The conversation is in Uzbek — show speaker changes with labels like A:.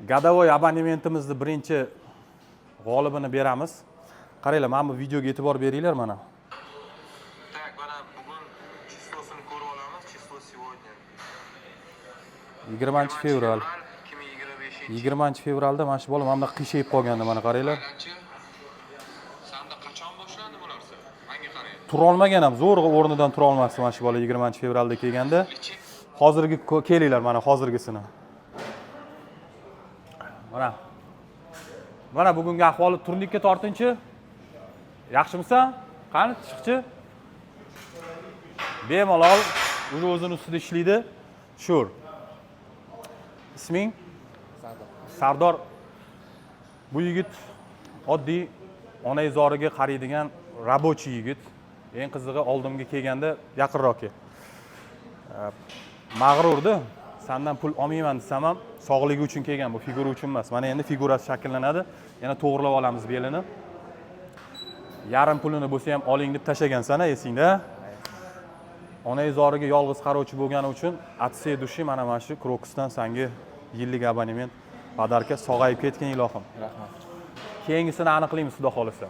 A: Gadavoy abonementimizni birinchi g'olibini beramiz. Qaranglar, mana bu videoga e'tibor beringlar mana.
B: Так, mana bugun chislosini ko'rib olamiz. Chislo сегодня.
A: 20 fevral.
B: 2025.
A: 20 fevralda mana shu bola mana bunaqa qiyshayib qolgandi, mana qaranglar.
B: Sanda qachon boshlandi bularsa? Menga qarang.
A: Tura olmagan ham, zo'rg'a o'rnidan tura olmasdi mana shu bola 20 fevralda kelganda. Hozirgi kelinglar mana hozirgisini. Mana bugungi ahvoli turnikka tortinchi. Yaxshimisan? Qani chiqchi? Bemalol o'zini ustida ishlaydi. Shur. Isming? Sardor. Bu yigit oddiy onaizoriga qaraydigan rabochiy yigit. Eng qizig'i oldimga kelganda yaqinroq kel. Mag'rurdi. Sendan pul olmayman desam ham sog'ligi uchun kelgan, bu figura uchun emas. Mana endi figurasi shakllanadi. Yana to'g'rilab olamiz belini. Yarim pulini bo'lsa ham oling deb tashagansan, esingda. Onaizoriga yolg'iz qarovchi bo'lgani uchun atse dushi mana shu Krokusdan senga yillik abonement podarka. Sog'ayib ketgan ilohim.
C: Rahmat.
A: Keyingisini aniqlaymiz, xudo xolisa.